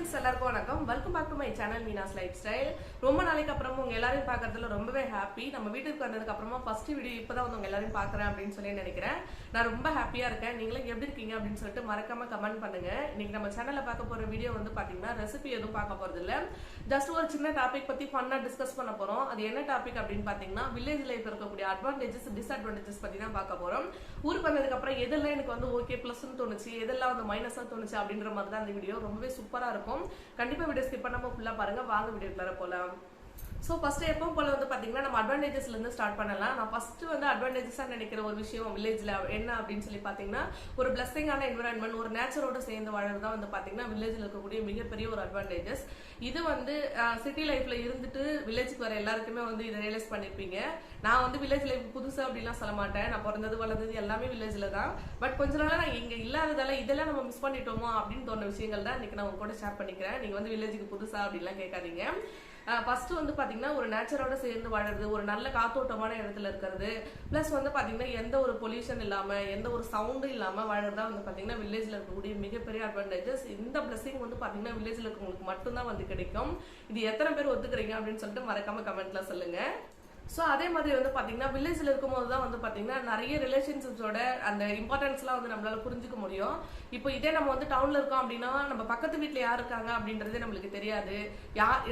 viewers எல்லாருக்கும் வணக்கம். Welcome back to my channel Meena's life style. ரொம்ப நாளைக்கு அப்புறம் உங்க எல்லாரையும் பார்க்கறதுல ரொம்பவே ஹாப்பி. நம்ம வீட்டுக்கு வந்ததுக்கு அப்புறமா ஃபர்ஸ்ட் வீடியோ இப்பதான் வந்து உங்க எல்லாரையும் பார்க்கறேன் அப்படின்னு சொல்லி நினைக்கிறேன். நான் ரொம்ப ஹாப்பியா இருக்கேன். நீங்களும் எப்படி இருக்கீங்க அப்படின்னு சொல்லிட்டு மறக்காம கமெண்ட் பண்ணுங்க. இன்னைக்கு நம்ம சேனல்ல பார்க்க போற வீடியோ வந்து பாத்தீங்கன்னா ரெசிபி எதுவும் பார்க்க போறது இல்ல. ஜஸ்ட் ஒரு சின்ன டாபிக் பத்தி ஃபன்னா டிஸ்கஸ் பண்ண போறோம். அது என்ன டாபிக் அப்படின்னு பாத்தீங்கன்னா வில்லேஜ் லைஃப் இருக்கக்கூடிய அட்வான்டேஜஸ் டிஸ்அட்வான்டேஜஸ் பத்தி தான் பார்க்க போறோம். ஊருக்கு வந்ததுக்கு அப்புறம் எதெல்லாம் எனக்கு வந்து ஓகே பிளஸ்னு தோணுச்சு, எதெல்லாம் வந்து மைனஸா தோணுச்சு அப்படின்ற மாதிரி தான் இந்த வீடியோ ரொம்பவே சூப்பரா இருக்கும். கண்டிப்பா வீடியோ ஸ்கிப் பண்ணாம ஃபுல்லா பாருங்க. வாங்க வீடியோக்குள்ள போலாம். சோ ஃபர்ஸ்ட் எப்பவும் போல வந்து பாத்தீங்கன்னா நம்ம அட்வான்டேஜஸ்ல இருந்து ஸ்டார்ட் பண்ணலாம். நான் ஃபர்ஸ்ட் வந்து அட்வான்டேஜஸா நினைக்கிற ஒரு விஷயம் வில்லேஜ்ல என்ன அப்படின்னு சொல்லி பாத்தீங்கன்னா ஒரு பிளஸிங்கான என்விரான்மெண்ட், ஒரு நேச்சரோட சேர்ந்து வாழறதா வந்து பாத்தீங்கன்னா வில்லேஜ்ல இருக்கக்கூடிய மிகப்பெரிய ஒரு அட்வான்டேஜஸ். இது வந்து சிட்டி லைஃப்ல இருந்துட்டு வில்லேஜுக்கு வர எல்லாருக்குமே வந்து இதை ரியலைஸ் பண்ணிருப்பீங்க. நான் வந்து வில்லேஜ் லைஃப் புதுசா அப்படிலாம் சொல்ல மாட்டேன். நான் பிறந்தது வளர்ந்தது எல்லாமே வில்லேஜ்ல தான். பட் கொஞ்ச நாளா நான் இங்க இல்லாததால இதெல்லாம் நம்ம மிஸ் பண்ணிட்டோமோ அப்படின்னு தோணுன விஷயங்கள் தான் இன்னைக்கு நான் உங்க கூட ஷேர் பண்ணிக்கிறேன். நீங்க வந்து வில்லேஜுக்கு புதுசா அப்படிலாம் கேட்காதீங்க. ஃபர்ஸ்ட் வந்து பாத்தீங்கன்னா ஒரு நேச்சரோட சேர்ந்து வாழறது, ஒரு நல்ல காத்தோட்டமான இடத்துல இருக்கிறது, பிளஸ் வந்து பாத்தீங்கன்னா எந்த ஒரு பொல்யூஷன் இல்லாம எந்த ஒரு சவுண்டும் இல்லாம வாழறதா வந்து பாத்தீங்கன்னா வில்லேஜ்ல இருக்கக்கூடிய மிகப்பெரிய அட்வான்டேஜஸ். இந்த பிளஸிங் வந்து பாத்தீங்கன்னா வில்லேஜ்ல இருக்கவங்களுக்கு மட்டும்தான் வந்து கிடைக்கும். இது எத்தனை பேர் ஒத்துக்கிறீங்க அப்படின்னு சொல்லிட்டு மறக்காம கமெண்ட்ல சொல்லுங்க. சோ அதே மாதிரி வந்து பாத்தீங்கன்னா வில்லேஜ்ல இருக்கும்போது தான் வந்து பாத்தீங்கன்னா நிறைய ரிலேஷன்ஷிப்ஸோட அந்த இம்பார்ட்டன்ஸ் எல்லாம் வந்து நம்மளால புரிஞ்சுக்க முடியும். இப்போ இதே நம்ம வந்து டவுன்ல இருக்கோம் அப்படின்னா நம்ம பக்கத்து வீட்டுல யார் இருக்காங்க அப்படின்றதே நம்மளுக்கு தெரியாது.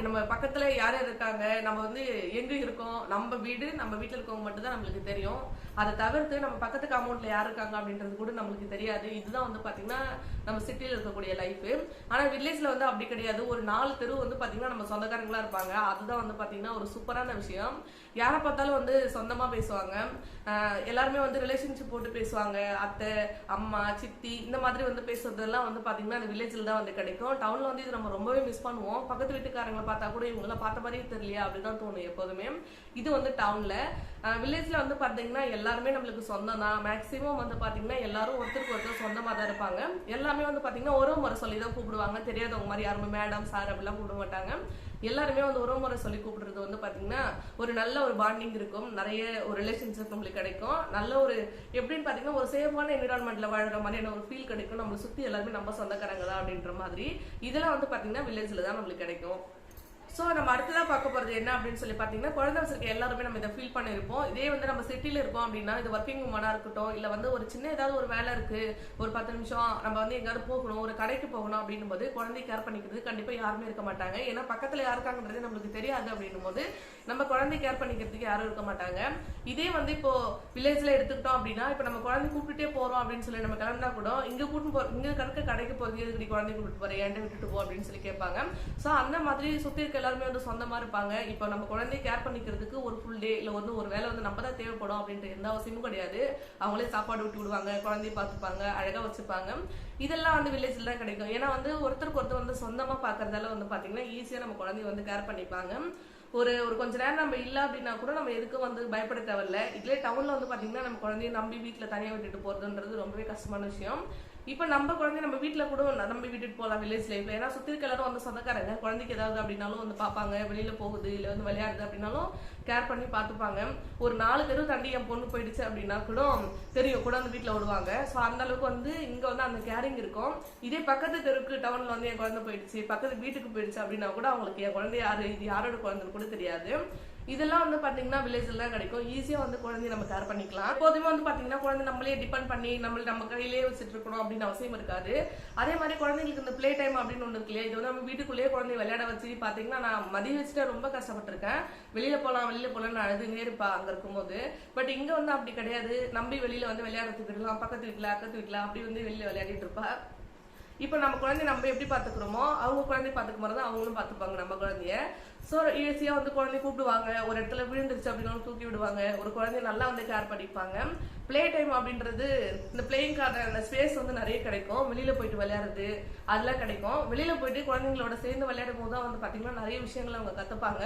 நம்ம பக்கத்துல யார் யார் இருக்காங்க, நம்ம வந்து எங்க இருக்கோம், நம்ம வீடு நம்ம வீட்டுல இருக்கவங்க மட்டும் தான் நம்மளுக்கு தெரியும். அதை தவிர்த்து நம்ம பக்கத்து காம்பவுண்ட்ல யார் இருக்காங்க அப்படின்றது கூட நம்மளுக்கு தெரியாது. இதுதான் வந்து பாத்தீங்கன்னா நம்ம சிட்டில இருக்கக்கூடிய லைஃப். ஆனா வில்லேஜ்ல வந்து அப்படி கிடையாது. ஒரு 4 தெரு வந்து பாத்தீங்கன்னா நம்ம சொந்தக்காரங்களா இருப்பாங்க. அதுதான் வந்து பாத்தீங்கன்னா ஒரு சூப்பரான விஷயம். யாரை பார்த்தாலும் வந்து சொந்தமா பேசுவாங்க. எல்லாருமே வந்து ரிலேஷன்ஷிப் போட்டு பேசுவாங்க. அத்தை, அம்மா, சித்தி இந்த மாதிரி வந்து பேசுறதெல்லாம் வந்து பாத்தீங்கன்னா அந்த வில்லேஜ்ல தான் வந்து கிடைக்கும். டவுன்ல வந்து இது நம்ம ரொம்பவே மிஸ் பண்ணுவோம். பக்கத்து வீட்டுக்காரங்களை பார்த்தா கூட இவங்க எல்லாம் பார்த்த மாதிரியே தெரியலையா அப்படிதான் தோணும் எப்போதுமே. இது வந்து டவுன்ல. வில்லேஜ்ல வந்து பாத்தீங்கன்னா எல்லாருமே நம்மளுக்கு சொந்தம் தான். மேக்சிமம் வந்து பாத்தீங்கன்னா எல்லாரும் ஒருத்தருக்கு ஒருத்தர் சொந்தமா தான் இருப்பாங்க. எல்லாமே வந்து பாத்தீங்கன்னா ஒரு முறை சொல்லி தான் கூப்பிடுவாங்க. தெரியாதவங்க மாதிரி யாருமே மேடம் சார் அப்படிலாம் கூப்பிட மாட்டாங்க. எல்லாருமே வந்து ஒரு முறை சொல்லி கூப்பிடுறது வந்து பாத்தீங்கன்னா ஒரு நல்ல ஒரு பாண்டிங் இருக்கும். நிறைய ஒரு ரிலேஷன்ஷிப் நம்மளுக்கு கிடைக்கும். நல்ல ஒரு எப்படின்னு பாத்தீங்கன்னா ஒரு சேஃபான என்விரான்மெண்ட்ல வாழ்ற மாதிரியான ஒரு ஃபீல் கிடைக்கும். நம்மளை சுத்தி எல்லாருமே நம்ம சொந்தக்காரங்க தான் அப்படின்ற மாதிரி. இதெல்லாம் வந்து பாத்தீங்கன்னா வில்லேஜ்ல தான் நம்மளுக்கு கிடைக்கும். சோ நம்ம அடுத்ததா பார்க்க போறது என்ன அப்படின்னு சொல்லி பாத்தீங்கன்னா குழந்தை வச்சிருக்க எல்லாருமே நம்ம இதை ஃபீல் பண்ணிருப்போம். இதே வந்து நம்ம சிட்டில இருக்கோம் அப்படின்னா இது ஒர்க்கிங் உமனா இருக்கட்டும், இல்ல வந்து ஒரு சின்ன ஏதாவது ஒரு வேலை இருக்கு, ஒரு 10 நிமிஷம் நம்ம வந்து எங்காவது போகணும், ஒரு கடைக்கு போகணும் அப்படின்னும் போது குழந்தை கேர் பண்ணிக்கிறது கண்டிப்பா யாருமே இருக்க மாட்டாங்க. ஏன்னா பக்கத்துல யாருக்காங்கன்றது நம்மளுக்கு தெரியாது. அப்படின்னும் போது நம்ம குழந்தை கேர் பண்ணிக்கிறதுக்கு யாரும் இருக்க மாட்டாங்க. இதே வந்து இப்போ வில்லேஜ்ல எடுத்துக்கிட்டோம் அப்படின்னா இப்ப நம்ம குழந்தை கூப்பிட்டுட்டே போறோம் அப்படின்னு சொல்லி நம்ம கிளம்பினா கூட இங்க இருக்க கடைக்கு போறது எதுக்கு குழந்தை கூப்பிட்டு போறேன், என்கிட்ட விட்டுட்டு போ அப்படின்னு சொல்லி கேட்பாங்க. சோ அந்த மாதிரி சுத்தி இருக்க எல்லாருமே வந்து சொந்தமா இருப்பாங்க. இப்ப நம்ம குழந்தைய கேர் பண்ணிக்கிறதுக்கு ஒரு ஃபுல் டே இல்ல வந்து ஒரு வேலை வந்து நம்ம தான் தேவைப்படும் அப்படின்ற எந்த அவசியமும் கிடையாது. அவங்களே சாப்பாடு விட்டு விடுவாங்க, குழந்தைய பார்த்துப்பாங்க, அழகா வச்சுப்பாங்க. இதெல்லாம் வந்து வில்லேஜ்ல தான் கிடைக்கும். ஏன்னா வந்து ஒருத்தருக்கு ஒருத்தர் வந்து சொந்தமா பாக்குறதால வந்து பாத்தீங்கன்னா ஈஸியா நம்ம குழந்தைய வந்து கேர் பண்ணிப்பாங்க. ஒரு கொஞ்ச நேரம் நம்ம இல்ல அப்படின்னா கூட நம்ம எதுக்கும் வந்து பயப்பட தேவையில்ல. இதுல டவுன்ல வந்து பாத்தீங்கன்னா நம்ம குழந்தைய நம்பி வீட்டுல தனியா விட்டுட்டு போறதுன்றது ரொம்பவே கஷ்டமான விஷயம். இப்ப நம்ம குழந்தை நம்ம வீட்டுல கூட நம்பி விட்டுட்டு போகலாம் வில்லேஜ் லைஃப்ல. ஏன்னா சுத்தி இருக்க எல்லாரும் வந்து சொந்தக்காரங்க. குழந்தைக்கு ஏதாவது அப்படின்னாலும் வந்து பாப்பாங்க, வெளியில போகுது இல்ல வந்து விளையாடுது அப்படின்னாலும் கேர் பண்ணி பாத்துப்பாங்க. ஒரு 4 தெரு தாண்டி என் பொண்ணு போயிடுச்சு அப்படின்னா கூட தெரியும், கூட வந்து வீட்டுல விடுவாங்க. சோ அந்த அளவுக்கு வந்து இங்க வந்து அந்த கேரிங் இருக்கும். இதே பக்கத்து தெருக்கு டவுன்ல வந்து என் குழந்தை போயிடுச்சு, பக்கத்து வீட்டுக்கு போயிடுச்சு அப்படின்னா கூட அவங்களுக்கு என் குழந்தை யாரு, இது யாரோட குழந்தைன்னு கூட தெரியாது. இதெல்லாம் வந்து பாத்தீங்கன்னா வில்லேஜ்ல தான் கிடைக்கும். ஈஸியா வந்து குழந்தைய நம்ம கேர் பண்ணிக்கலாம். எப்போதுமே வந்து பாத்தீங்கன்னா குழந்தை நம்மளே டிபெண்ட் பண்ணி நம்ம கையிலேயே வச்சுட்டு இருக்கணும் அப்படின்னு அவசியம் இருக்காது. அதே மாதிரி குழந்தைங்களுக்கு இந்த பிளே டைம் அப்படின்னு ஒண்ணு இருக்கு இல்லையா, இது வந்து நம்ம வீட்டுக்குள்ளேயே குழந்தைய விளையாட வச்சு பாத்தீங்கன்னா நான் மதியம் வச்சுட்டு ரொம்ப கஷ்டப்பட்டிருக்கேன். வெளியில போலாம் அழுதுனே இருப்பா அங்க இருக்கும்போது. பட் இங்க வந்து அப்படி கிடையாது. நம்பி வெளியில வந்து விளையாடுறதுக்கு விடலாம். பக்கத்து வீட்டுல அக்கத்து வீட்டுல அப்படி வந்து வெளியில விளையாடிட்டு இருப்பா. இப்ப நம்ம குழந்தைய நம்ம எப்படி பாத்துக்கிறோமோ அவங்க குழந்தைய பாத்துக்க மாதிரி தான் அவங்களும் பாத்துப்பாங்க நம்ம குழந்தைய. சோ ஈஸியா வந்து குழந்தைய கூப்பிடுவாங்க. ஒரு இடத்துல விழுந்துருச்சு அப்படின்னாலும் தூக்கி விடுவாங்க. ஒரு குழந்தைய நல்லா வந்து கேர் பண்ணிப்பாங்க. பிளே டைம் அப்படின்றது இந்த பிளேயிங்கான அந்த ஸ்பேஸ் வந்து நிறைய கிடைக்கும். வெளியில போயிட்டு விளையாடுறது அதெல்லாம் கிடைக்கும். வெளியில போயிட்டு குழந்தைங்களோட சேர்ந்து விளையாடும் போது தான் வந்து பாத்தீங்கன்னா நிறைய விஷயங்களை அவங்க கத்துப்பாங்க.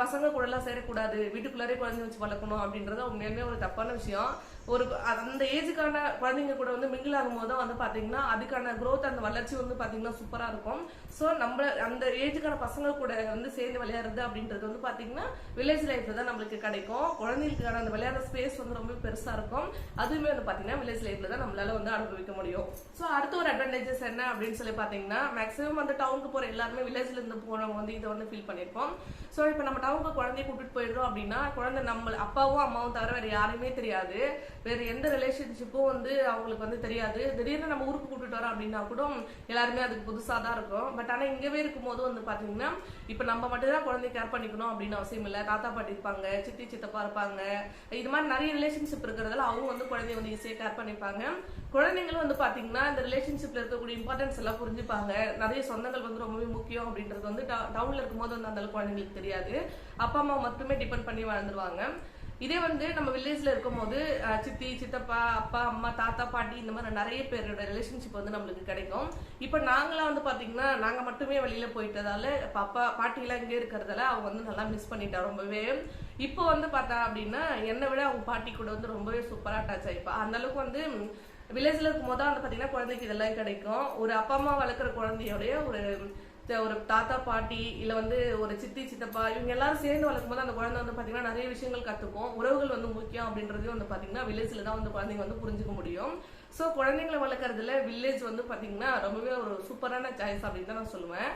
பசங்க கூட எல்லாம் சேரக்கூடாது, வீட்டுக்குள்ளாரே குழந்தை வச்சு வளர்க்கணும் அப்படின்றது உண்மையுமே ஒரு தப்பான விஷயம். ஒரு அந்த ஏஜுக்கான குழந்தைங்க கூட வந்து மிங்கிள் ஆகும்போது தான் வந்து பாத்தீங்கன்னா அதுக்கான growth அந்த வளர்ச்சி வந்து பாத்தீங்கன்னா சூப்பரா இருக்கும். ஸோ நம்ம அந்த ஏஜுக்கான பசங்க கூட வந்து சேர்ந்து விளையாடுறது அப்படின்றது வந்து பாத்தீங்கன்னா வில்லேஜ் லைஃப்ல தான் நம்மளுக்கு கிடைக்கும். குழந்தைகளுக்கான அந்த விளையாடுற ஸ்பேஸ் வந்து ரொம்ப பெருசா இருக்கும். அதுவுமே வந்து பாத்தீங்கன்னா வில்லேஜ் லைஃப்ல தான் நம்மளால வந்து அனுபவிக்க முடியும். ஸோ அடுத்த ஒரு அட்வான்டேஜஸ் என்ன அப்படின்னு சொல்லி பாத்தீங்கன்னா மேக்ஸிமம் வந்து டவுனுக்கு போற எல்லாருமே வில்லேஜ்ல இருந்து போறவங்க வந்து இதை வந்து ஃபீல் பண்ணிருப்போம். ஸோ இப்போ நம்ம டவுனுக்கு குழந்தைய கூட்டிட்டு போயிடுறோம் அப்படின்னா குழந்தை நம்ம அப்பாவும் அம்மாவும் தவிர வேற யாருமே தெரியாது, வேற எந்த ரிலேஷன்ஷிப்பும் வந்து அவங்களுக்கு வந்து தெரியாது. திடீர்னு நம்ம ஊருக்கு கூட்டிட்டு வரோம் அப்படின்னா கூட எல்லாருமே அதுக்கு புதுசா தான் இருக்கும். பட் ஆனா இங்கவே இருக்கும் போது வந்து பாத்தீங்கன்னா இப்ப நம்ம மட்டும் தான் குழந்தைய கேர் பண்ணிக்கணும் அப்படின்னு அவசியம் இல்லை. தாத்தா பாட்டி இருப்பாங்க, சித்தி சித்தப்பா இருப்பாங்க, இது மாதிரி நிறைய ரிலேஷன்ஷிப் இருக்கிறதால அவங்க வந்து குழந்தைய வந்து ஈஸியா கேர் பண்ணிப்பாங்க. குழந்தைங்களும் வந்து பாத்தீங்கன்னா இந்த ரிலேஷன்ஷிப்ல இருக்கக்கூடிய இம்பார்ட்டன்ஸ் எல்லாம் புரிஞ்சுப்பாங்க. நிறைய சொந்தங்கள் வந்து ரொம்பவே முக்கியம் அப்படின்றது வந்து டவுன்ல இருக்கும்போது வந்து அந்த குழந்தைங்களுக்கு தெரியாது. அப்பா அம்மா மட்டுமே டிபெண்ட் பண்ணி வாழ்ந்துருவாங்க. இதே வந்து நம்ம வில்லேஜ்ல இருக்கும் போது சித்தி சித்தப்பா அப்பா அம்மா தாத்தா பாட்டி இந்த மாதிரி நிறைய பேரோட ரிலேஷன்ஷிப் வந்து நம்மளுக்கு கிடைக்கும். இப்ப நாங்களாம் வந்து பாத்தீங்கன்னா நாங்க மட்டுமே வெளியில போயிட்டதால அப்பா பாட்டி எல்லாம் இங்கே இருக்கிறதால அவங்க வந்து நல்லா மிஸ் பண்ணிட்டா ரொம்பவே. இப்போ வந்து பார்த்தா அப்படின்னா என்னை விட அவங்க பாட்டி கூட வந்து ரொம்பவே சூப்பரா அட்டாச் ஆயிப்பா. அந்த அளவுக்கு வந்து வில்லேஜ்ல இருக்கும் போது வந்து பாத்தீங்கன்னா குழந்தைக்கு இதெல்லாம் கிடைக்கும். ஒரு அப்பா அம்மா வளர்க்குற குழந்தையோடைய ஒரு தாத்தா பாட்டி இல்ல வந்து ஒரு சித்தி சித்தப்பா இவங்க எல்லாரும் சேர்ந்து வளர்க்கும் போது அந்த குழந்தை வந்து பாத்தீங்கன்னா நிறைய விஷயங்கள் கத்துக்கும். உறவுகள் வந்து முக்கியம் அப்படின்றதையும் வந்து பாத்தீங்கன்னா வில்லேஜ்ல தான் வந்து குழந்தைங்க வந்து புரிஞ்சுக்க முடியும். சோ குழந்தைங்களை வளர்க்கறதுல வில்லேஜ் வந்து பாத்தீங்கன்னா ரொம்பவே ஒரு சூப்பரான சாய்ஸ் அப்படின்னு தான் நான் சொல்லுவேன்.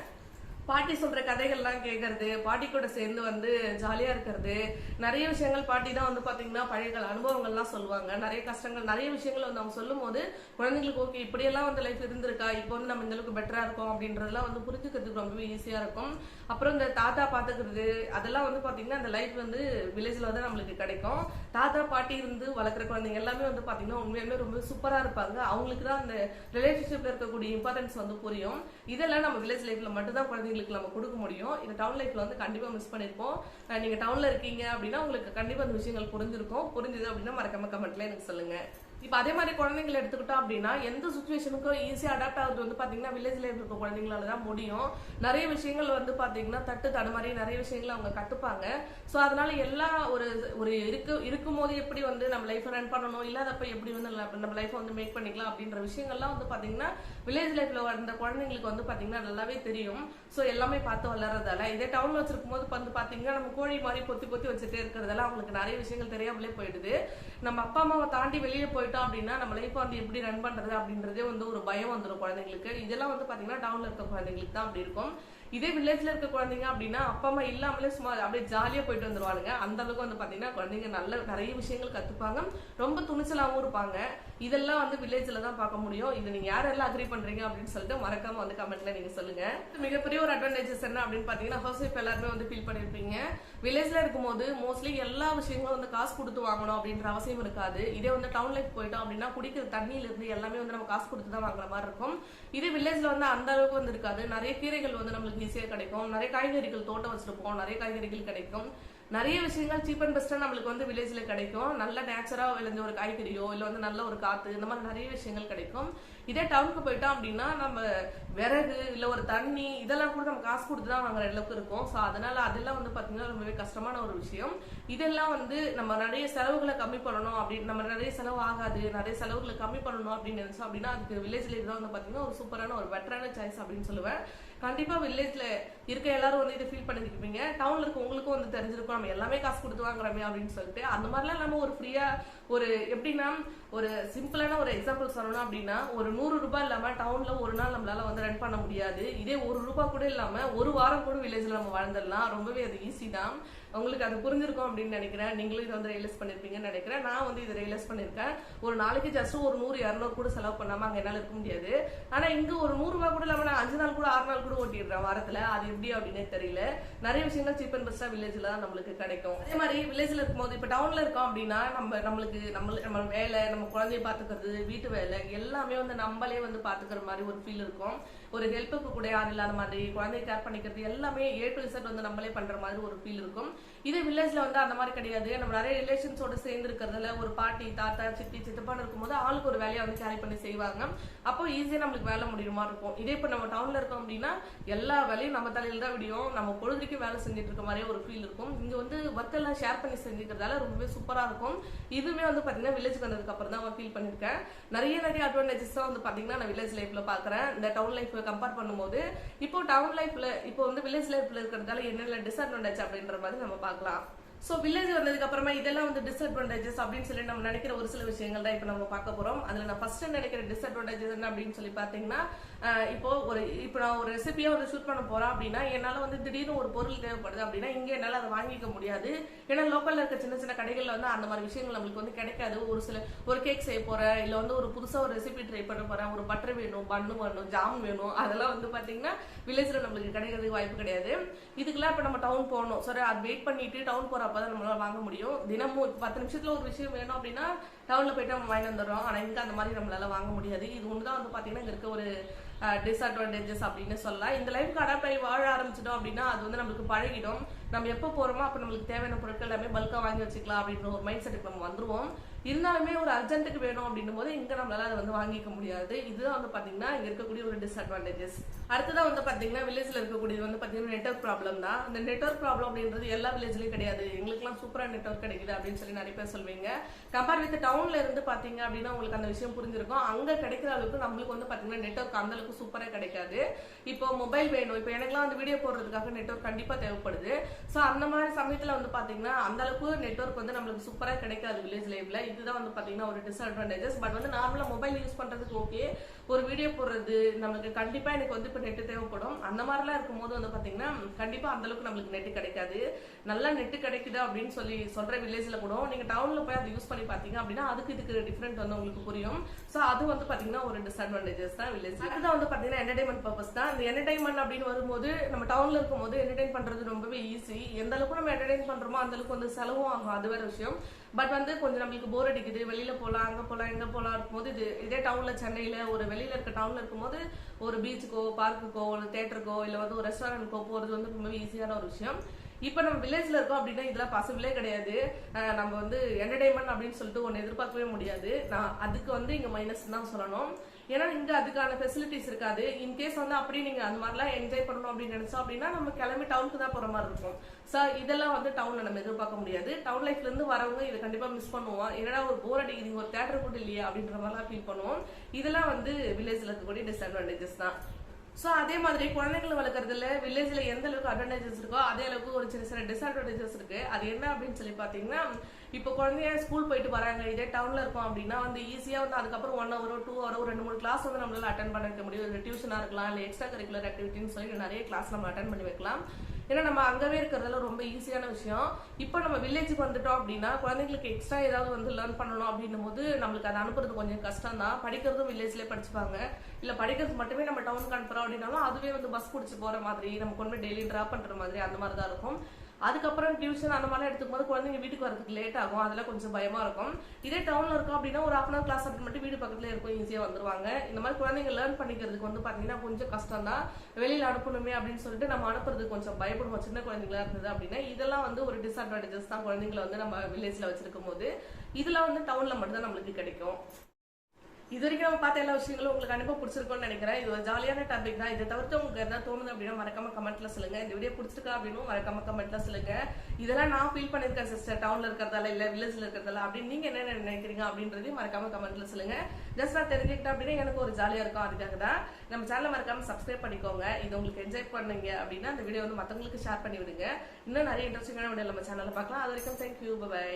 பாட்டி சொல்ற கதைகள்லாம் கேட்கறது, பாட்டி கூட சேர்ந்து வந்து ஜாலியா இருக்கிறது, நிறைய விஷயங்கள் பாட்டி தான் வந்து பாத்தீங்கன்னா பழைய கால அனுபவங்கள்லாம் சொல்லுவாங்க. நிறைய கஷ்டங்கள் நிறைய விஷயங்கள் வந்து அவங்க சொல்லும் போது குழந்தைங்களுக்கு ஓகே இப்படியெல்லாம் வந்து லைஃப் இருந்திருக்கா, இப்போ வந்து நம்ம இந்த அளவுக்கு பெட்டரா இருக்கோம் அப்படின்றதெல்லாம் வந்து புரிஞ்சுக்கிறதுக்கு ரொம்பவே ஈஸியா இருக்கும். அப்புறம் இந்த தாத்தா பாத்துக்கிறது அதெல்லாம் வந்து பாத்தீங்கன்னா அந்த லைஃப் வந்து வில்லேஜ்ல வந்து நம்மளுக்கு கிடைக்கும். தாத்தா பாட்டி இருந்து வளர்க்குற குழந்தைங்க எல்லாமே வந்து பாத்தீங்கன்னா உண்மையுமே ரொம்ப சூப்பரா இருப்பாங்க. அவங்களுக்கு தான் அந்த ரிலேஷன்ஷிப்ல இருக்கக்கூடிய இம்பார்ட்டன்ஸ் வந்து புரியும். இதெல்லாம் நம்ம வில்லேஜ் லைஃப்ல மட்டும் தான் குழந்தைங்களுக்கு நம்ம கொடுக்க முடியும். இந்த டவுன் லைஃப்ல வந்து கண்டிப்பா மிஸ் பண்ணிருப்போம். நீங்க டவுன்ல இருக்கீங்க அப்படின்னா உங்களுக்கு கண்டிப்பா அந்த விஷயங்கள் புரிஞ்சிருக்கும். புரிஞ்சது அப்படின்னா மறக்காம கமெண்ட்ல எனக்கு சொல்லுங்க. இப்ப அதே மாதிரி குழந்தைங்களை எடுத்துக்கிட்டோம் அப்படின்னா எந்த சுச்சுவேஷனுக்கும் ஈஸியா அடாப்ட் ஆகுது வந்து பாத்தீங்கன்னா வில்லேஜ்ல இருக்க குழந்தைங்களால தான் முடியும். நிறைய விஷயங்கள் வந்து பாத்தீங்கன்னா தட்டு தடுமாறி நிறைய விஷயங்களை அவங்க கத்துப்பாங்க. சோ அதனால எல்லா ஒரு இருக்கும் போது எப்படி வந்து நம்ம லைஃப் ரன் பண்ணணும், இல்லாதப்ப எப்படி வந்து நம்ம லைஃப் வந்து மேக் பண்ணிக்கலாம் அப்படின்ற விஷயங்கள்லாம் வந்து பாத்தீங்கன்னா வில்லேஜ் லைஃப்ல வந்த குழந்தைங்களுக்கு வந்து பாத்தீங்கன்னா நல்லாவே தெரியும். சோ எல்லாமே பார்த்து வளர்றதால இதே டவுன்ல வச்சிருக்கும் போது வந்து பாத்தீங்கன்னா நம்ம கோழி மாதிரி பொத்தி பொத்தி வச்சுட்டே இருக்கிறதால அவங்களுக்கு நிறைய விஷயங்கள் தெரியாமலே போயிடுது. நம்ம அப்பா அம்மாவை தாண்டி வெளியே போயிட்டோம் அப்படின்னா நம்ம லைஃப் வந்து எப்படி ரன் பண்றது அப்படின்றதே வந்து ஒரு பயம் வந்துடும் குழந்தைங்களுக்கு. இதெல்லாம் வந்து பாத்தீங்கன்னா டவுன்ல இருக்க குழந்தைங்களுக்கு தான் அப்படி இருக்கும். இதே வில்லேஜ்ல இருக்க குழந்தைங்க அப்படின்னா அப்பா அம்மா இல்லாமலே சும்மா அப்படியே ஜாலியா போயிட்டு வந்துருவாங்க. அந்த அளவுக்கு வந்து பாத்தீங்கன்னா குழந்தைங்க நிறைய விஷயங்கள் கத்துப்பாங்க, ரொம்ப துணிச்சலாவும் இருப்பாங்க. இதெல்லாம் வந்து வில்லேஜ்ல தான் பார்க்க முடியும். இது நீங்க யாரெல்லாம் அக்ரி பண்றீங்க அப்படின்னு சொல்லிட்டு மறக்காம வந்து கமெண்ட்ல நீங்க சொல்லுங்க. மிகப்பெரிய ஒரு அட்வான்டேஜஸ் என்ன அப்படின்னு பாத்தீங்கன்னா ஹவுஸ் ஒய்ஃப் எல்லாருமே வந்து ஃபீல் பண்ணிருப்பீங்க. வில்லேஜ்ல இருக்கும்போது மோஸ்ட்லி எல்லா விஷயங்களும் வந்து காசு கொடுத்து வாங்கணும் அப்படின்ற அவசியம் இருக்காது. இதே வந்து டவுன் லைஃப் போயிட்டோம் அப்படின்னா குடிக்கிற தண்ணியில இருந்து எல்லாமே வந்து நம்ம காசு கொடுத்து தான் வாங்குற மாதிரி இருக்கும். இதே வில்லேஜ்ல வந்து அந்த அளவுக்கு வந்து இருக்காது. நிறைய கீரைகள் வந்து நம்மளுக்கு ஈஸியா கிடைக்கும். நிறைய காய்கறிகள் தோட்டம் வச்சிருப்போம், நிறைய காய்கறிகள் கிடைக்கும். நிறைய விஷயங்கள் சீப் அண்ட் பெஸ்டா நம்மளுக்கு வந்து வில்லேஜ்ல கிடைக்கும். நல்ல நேச்சுரா விளைஞ்ச ஒரு காய்கறியோ இல்ல வந்து நல்ல ஒரு காத்து இந்த மாதிரி நிறைய விஷயங்கள் கிடைக்கும். இதே டவுனுக்கு போயிட்டோம் அப்படின்னா நம்ம விறகு இல்ல ஒரு தண்ணி இதெல்லாம் கூட நம்ம காசு கொடுத்து தான் வாங்குற அளவுக்கு இருக்கும். ஸோ அதனால அதெல்லாம் வந்து பாத்தீங்கன்னா ரொம்பவே கஷ்டமான ஒரு விஷயம். இதெல்லாம் வந்து நம்ம நிறைய செலவுகளை கம்மி பண்ணணும் அப்படின்னு நம்ம நிறைய செலவு ஆகாது, நிறைய செலவுகளை கம்மி பண்ணணும் அப்படின்னு நினைச்சோம் அப்படின்னா அதுக்கு வில்லேஜ்ல தான் வந்து பாத்தீங்கன்னா ஒரு சூப்பரான ஒரு பெட்டரான சாய்ஸ் அப்படின்னு சொல்லுவேன். கண்டிப்பா வில்லேஜ்ல இருக்க எல்லாரும் வந்து இதை ஃபீல் பண்ணிருப்பீங்க. டவுன்ல இருக்க உங்களுக்கும் வந்து தெரிஞ்சிருக்கும் நம்ம எல்லாமே காசு கொடுத்து வாங்குறோமே அப்படின்னு சொல்லிட்டு. அந்த மாதிரிலாம் நம்ம ஒரு ஃப்ரீயா ஒரு எப்படின்னா ஒரு சிம்பிளான ஒரு எக்ஸாம்பிள் சொல்லணும் அப்படின்னா ஒரு 100 ரூபாய் இல்லாம டவுன்ல ஒரு நாள் நம்மளால வந்து ரன் பண்ண முடியாது. இதே 1 ரூபாய் கூட இல்லாம ஒரு வாரம் கூட வில்லேஜ்ல நம்ம வாழ்ந்துடலாம். ரொம்பவே அது ஈஸி தான். உங்களுக்கு அது புரிஞ்சிருக்கும் அப்படின்னு நினைக்கிறேன். நீங்களும் இதை வந்து ரியலைஸ் பண்ணிருப்பீங்கன்னு நினைக்கிறேன். நான் வந்து இதை ரியலைஸ் பண்ணிருக்கேன். ஒரு நாளைக்கு ஜஸ்ட் ஒரு 100-200 கூட செலவு பண்ணாம அங்க என்னால இருக்க முடியாது. ஆனா இங்க ஒரு 100 ரூபாய் கூட இல்லாம நான் 5 நாள் கூட 6 நாள் கூட ஓட்டிடுறேன் வாரத்துல. அது எப்படி அப்படின்னு தெரியல. நிறைய விஷயங்கள் சீப் அண்ட் பெஸ்டா வில்லேஜ்ல தான் நம்மளுக்கு கிடைக்கும். அதே மாதிரி வில்லேஜ்ல இருக்கும்போது இப்ப டவுன்ல இருக்கோம் அப்படின்னா நம்ம வேலை நம்ம குழந்தைய பாத்துக்கிறது வீட்டு வேலை எல்லாமே வந்து நம்மளே வந்து பாத்துக்கிற மாதிரி ஒரு ஃபீல் இருக்கும். ஒரு ஹெல்ப்புக்கு கூட யாரும் இல்லாத மாதிரி, குழந்தைய கேர் பண்ணிக்கிறது எல்லாமே A to Z வந்து நம்மளே பண்ற மாதிரி ஒரு ஃபீல் இருக்கும். இதே வில்லேஜ்ல வந்து அந்த மாதிரி கிடையாது. நம்ம நிறைய ரிலேஷன்ஸோட சேர்ந்து இருக்கிறதுல ஒரு பாட்டி, தாத்தா, சித்தி, சித்தப்பான்னு இருக்கும்போது ஆளுக்கு ஒரு வேலையை வந்து கேரி பண்ணி செய்வாங்க. அப்போ ஈஸியா நம்மளுக்கு வேலை முடியுற மாதிரி இருக்கும். இதே இப்ப நம்ம டவுன்ல இருக்கோம் அப்படின்னா எல்லா வேலையும் நம்ம தலையில தான் விடியும். நம்ம பொழுதுக்கு வேலை செஞ்சுட்டு இருக்க மாதிரியே ஒரு ஃபீல் இருக்கும். இங்க வந்து ஒர்க் எல்லாம் ஷேர் பண்ணி செஞ்சுக்கிறதால ரொம்பவே சூப்பரா இருக்கும். இதுவுமே வந்து பாத்தீங்கன்னா வில்லேஜ் வந்ததுக்கு அப்புறம் தான் ஃபீல் பண்ணிருக்கேன். நிறைய அட்வான்டேஜஸ் தான் வந்து பாத்தீங்கன்னா நான் வில்லேஜ் லைஃப்ல பாக்குறேன். இந்த டவுன் லைஃப் கம்பேர் பண்ணும்போது இப்போ டவுன் லைஃப்ல இப்போ வந்து வில்லேஜ் லைஃப்ல இருக்கிறதால என்னென்ன டிஸ்அட்வான்டேஜ் அப்படின்ற மாதிரி நம்ம பார்க்கலாம். சோ வில்லேஜ் வந்ததுக்கு அப்புறமா இதெல்லாம் வந்து டிஸ்அட்வான்டேஜஸ் அப்படின்னு சொல்லி நம்ம நினைக்கிற ஒரு சில விஷயங்கள் தான் இப்ப நம்ம பார்க்க போறோம். அதுல நான் ஃபர்ஸ்ட் நினைக்கிற டிஸ்அட்வான்டேஜஸ் என்ன அப்படின்னு சொல்லி பாத்தீங்கன்னா, இப்போ நான் ஒரு ரெசிபியா வந்து ஷூட் பண்ண போறேன் அப்படின்னா என்னால வந்து திடீர்னு ஒரு பொருள் தேவைப்படுது அப்படின்னா இங்க என்னால அதை வாங்கிக்க முடியாது. ஏன்னா லோக்கல்ல இருக்க சின்ன சின்ன கடைகள்ல வந்து அந்த மாதிரி விஷயங்கள் நம்மளுக்கு வந்து கிடைக்காது. ஒரு கேக் செய்ய போறேன், இல்ல வந்து ஒரு புதுசா ஒரு ரெசிபி ட்ரை பண்ண போறேன், ஒரு பட்டர் வேணும், பன்னு வேணும், ஜாம் வேணும், அதெல்லாம் வந்து பாத்தீங்கன்னா வில்லேஜ்ல நம்மளுக்கு கிடைக்கிறதுக்கு வாய்ப்பு கிடையாது. இதுக்கெல்லாம் இப்ப நம்ம டவுன் போகணும். சரி, அது வெயிட் பண்ணிட்டு டவுன் போறப்பதான் நம்மளால வாங்க முடியும். தினமும் 10 நிமிஷத்துல ஒரு விஷயம் வேணும் அப்படின்னா டவுன்ல போயிட்டு நம்ம வாங்கி வந்துடுறோம். ஆனா இங்க அந்த மாதிரி நம்மளால வாங்க முடியாது. இது ஒண்ணுதான் வந்து பாத்தீங்கன்னா இங்க இருக்க ஒரு டிஸ்அட்வான்டேஜஸ் அப்படின்னு சொல்லலாம். இந்த லைஃப்க்கு அடாப்ட் ஆகி வாழ ஆரம்பிச்சிட்டோம் அப்படின்னா அது வந்து நம்மளுக்கு பழகிடும். நம்ம எப்போ போறோமோ அப்ப நம்மளுக்கு தேவையான பொருட்கள் எல்லாமே பல்கா வாங்கி வச்சுக்கலாம் அப்படின்ற ஒரு மைண்ட் செட்டுக்கு நம்ம வந்துருவோம். இருந்தாலுமே ஒரு அர்ஜென்ட்டுக்கு வேணும் அப்படின்னும் போது இங்க நம்மளால அதை வந்து வாங்கிக்க முடியாது. இதுதான் வந்து பாத்தீங்கன்னா இங்க இருக்கக்கூடிய ஒரு டிஸ்அட்வான்டேஜஸ். அடுத்ததான் வந்து பாத்தீங்கன்னா வில்லேஜ்ல இருக்கக்கூடியது வந்து பாத்தீங்கன்னா நெட்வொர்க் ப்ராப்ளம் தான். இந்த நெட்வொர்க் ப்ராப்ளம் அப்படின்றது எல்லா வில்லேஜ்லயும் கிடையாது. எங்களுக்கு எல்லாம் சூப்பரா நெட்வொர்க் கிடைக்குது அப்படின்னு சொல்லி நிறைய பேர் சொல்வீங்க. கம்பேர் வித் டவுன்ல இருந்து பாத்தீங்க அப்படின்னா உங்களுக்கு அந்த விஷயம் புரிஞ்சிருக்கும். அங்க கிடைக்கிற அளவுக்கு நம்மளுக்கு வந்து பாத்தீங்கன்னா நெட்வொர்க் அந்த அளவுக்கு சூப்பரா கிடைக்காது. இப்போ மொபைல் வேணும், இப்போ எனக்குலாம் வந்து வீடியோ போடுறதுக்காக நெட்வொர்க் கண்டிப்பா தேவைப்படுது. சோ அந்த மாதிரி சமயத்துல வந்து பாத்தீங்கன்னா அந்த அளவுக்கு நெட்வொர்க் வந்து நம்மளுக்கு சூப்பரா கிடைக்காது வில்லேஜ் லைஃப்ல. இதுதான் வந்து பாத்தீங்கன்னா ஒரு டிஸ்அட்வான்டேஜஸ். பட் வந்து நார்மலா மொபைல் யூஸ் பண்றதுக்கு ஓகே. ஒரு வீடியோ போடுறது நமக்கு கண்டிப்பா எனக்கு வந்து இப்ப நெட் தேவைப்படும். அந்த மாதிரிலாம் இருக்கும்போது வந்து பாத்தீங்கன்னா கண்டிப்பா அந்த அளவுக்கு நம்மளுக்கு நெட் கிடைக்காது. நல்லா நெட் கிடைக்குது அப்படின்னு சொல்ற வில்லேஜ்ல கூட நீங்க டவுன்ல போய் அதை யூஸ் பண்ணி பாத்தீங்க அப்படின்னா அதுக்கு இதுக்கு டிஃபரெண்ட் வந்து உங்களுக்கு புரியும். சோ அது வந்து பாத்தீங்கன்னா ஒரு டிஸ்அட்வான்டேஜஸ் தான் வில்லேஜ். அதுதான் வந்து பாத்தீங்கன்னா என்டர்டைன்மெண்ட் பர்பஸ் தான். இந்த என்டர்டைன்மெண்ட் அப்படின்னு வரும்போது நம்ம டவுன்ல இருக்கும்போது என்டர்டைன் பண்றது ரொம்பவே ஈஸி. எந்த அளவுக்கு நம்ம என்டர்டைன் பண்றோமோ அந்த அளவுக்கு வந்து செலவும் ஆகும், அது வேற விஷயம். பட் வந்து கொஞ்சம் நம்மளுக்கு போர் அடிக்குது, வெளியில போலாம், அங்க போலாம், எங்க போலாம் இருக்கும்போது இதே டவுன்ல சென்னையில ஒரு வெளியில இருக்க டவுன்ல இருக்கும்போது ஒரு பீச்சுக்கோ, பார்க்குக்கோ, ஒரு தியேட்டருக்கோ, இல்ல வந்து ஒரு ரெஸ்டாரண்ட்க்கோ போறது வந்து ரொம்ப ஈஸியான ஒரு விஷயம். இப்ப நம்ம வில்லேஜ்ல இருக்கோம் அப்படின்னா இதெல்லாம் பாசிபிளே கிடையாது. நம்ம வந்து என்டர்டைன்மெண்ட் அப்படின்னு சொல்லிட்டு ஒன்னு எதிர்பார்க்கவே முடியாது. அதுக்கு வந்து இங்க மைனஸ் தான் சொல்லணும். ஏன்னா இங்க அதுக்கான ஃபெசிலிட்டிஸ் இருக்காது. இன்கேஸ் வந்து அப்படி நீங்க அந்த மாதிரிலாம் என்ஜாய் பண்ணணும் அப்படின்னு நினைச்சோம் அப்படின்னா நம்ம கிளம்பி டவுனுக்கு தான் போற மாதிரி இருக்கும். சோ இதெல்லாம் வந்து டவுன்ல நம்ம எதிர்பார்க்க முடியாது. டவுன் லைஃப்ல இருந்து வரவங்க இதை கண்டிப்பா மிஸ் பண்ணுவோம். என்னடா ஒரு போர் அடிக்குது, ஒரு தியேட்டர் கூட இல்லையா அப்படின்ற மாதிரிலாம் ஃபீல் பண்ணுவோம். இதெல்லாம் வந்து வில்லேஜ்ல இருக்கக்கூடிய டிஸ்அட்வான்டேஜஸ் தான். சோ அதே மாதிரி குழந்தைகளை வளர்க்கறதுல வில்லேஜ்ல எந்த அளவுக்கு அட்வான்டேஜஸ் இருக்கோ அதே அளவுக்கு ஒரு சின்ன டிஸ்அட்வான்டேஜஸ் இருக்கு. அது என்ன அப்படின்னு சொல்லி பாத்தீங்கன்னா, இப்போ குழந்தைய ஸ்கூல் போயிட்டு வராங்க, இதே டவுன்ல இருக்கும் அப்படின்னா வந்து ஈஸியா வந்து அதுக்கப்புறம் 1 hour 2 hour 2-3 கிளாஸ் வந்து நம்மளால அட்டன் பண்ண வைக்க முடியும். ஒரு டியூஷனா இருக்கலாம், இல்ல எக்ஸ்ட்ரா கரிக்குலர் ஆக்டிவிட்டின்னு சொல்லி நிறைய கிளாஸ் நம்ம அட்டன் பண்ணி வைக்கலாம். ஏன்னா நம்ம அங்கவே இருக்கிறதுல ரொம்ப ஈஸியான விஷயம். இப்போ நம்ம வில்லேஜுக்கு வந்துட்டோம் அப்படின்னா குழந்தைங்களுக்கு எக்ஸ்ட்ரா ஏதாவது வந்து லேர்ன் பண்ணணும் அப்படின்னும் போது நம்மளுக்கு அதை அனுப்புறது கொஞ்சம் கஷ்டம் தான். படிக்கிறதும் வில்லேஜ்லேயே படிச்சுப்பாங்க. இல்ல படிக்கிறது மட்டுமே நம்ம டவுனுக்கு அனுப்புறோம் அப்படின்னாலும் அதுவே வந்து பஸ் பிடிச்சி போற மாதிரி, நம்ம கொண்டு போய் டெய்லி டிராப் பண்ற மாதிரி அந்த மாதிரி தான் இருக்கும். அதுக்கப்புறம் டியூஷன் அந்த மாதிரி எடுத்துக்கும் போது குழந்தைங்க வீட்டுக்கு வரதுக்கு லேட் ஆகும். அதெல்லாம் கொஞ்சம் பயமா இருக்கும். இதே டவுன்ல இருக்கும் அப்படின்னா ஒரு 1/2 hour கிளாஸ் அட்டன் பண்ணிட்டு வீடு பக்கத்துல இருக்கும், ஈஸியா வந்துருவாங்க. இந்த மாதிரி குழந்தைங்க லேர்ன் பண்ணிக்கிறதுக்கு வந்து பாத்தீங்கன்னா கொஞ்சம் கஷ்டம் தான். வெளியில அனுப்பணுமே அப்படின்னு சொல்லிட்டு நம்ம அனுப்புறதுக்கு கொஞ்சம் பயப்படுவோம் சின்ன குழந்தைங்களா இருந்தது அப்படின்னா. இதெல்லாம் வந்து ஒரு டிஸ்அட்வான்டேஜஸ் தான் குழந்தைங்களை வந்து நம்ம வில்லேஜ்ல வச்சிருக்கும் போது. இதெல்லாம் வந்து டவுன்ல மட்டும் தான் நம்மளுக்கு கிடைக்கும். இது வரைக்கும் நம்ம பார்த்த எல்லா விஷயங்களும் உங்களுக்கு கண்டிப்பா பிடிச்சிருக்கும்னு நினைக்கிறேன். இது ஒரு ஜாலியான டாபிக் தான். இதை தவிர்த்து உங்களுக்கு எதாவது தோணுது அப்படின்னா மறக்காம கமெண்ட்ல சொல்லுங்க. இந்த வீடியோ பிடிச்சிருக்கா அப்படின்னு மறக்காம கமெண்ட்ல சொல்லுங்க. இதெல்லாம் நான் ஃபீல் பண்ணிருக்கேன் சிஸ்டர், டவுன்ல இருக்கிறதால இல்ல வில்லேஜ்ல இருக்கிறதால அப்படின்னு நீங்க என்ன நினைக்கிறீங்க அப்படின்றதையும் மறக்காம கமெண்ட்ல சொல்லுங்க. ஜஸ்ட் நான் தெரிஞ்சுக்கிட்டேன் அப்படின்னா எனக்கு ஒரு ஜாலியா இருக்கும். அதுக்காக தான் நம்ம சேனலை மறக்காம சப்ஸ்கிரைப் பண்ணிக்கோங்க. இது உங்களுக்கு என்ஜாய் பண்ணீங்க அப்படின்னா அந்த வீடியோ வந்து மத்தவங்களுக்கு ஷேர் பண்ணி விடுங்க. இன்னும் நிறைய இன்ட்ரெஸ்டிங்கான வீடியோ நம்ம சேனல்ல பார்க்கலாம். அது வரைக்கும் தேங்க்யூ, பை.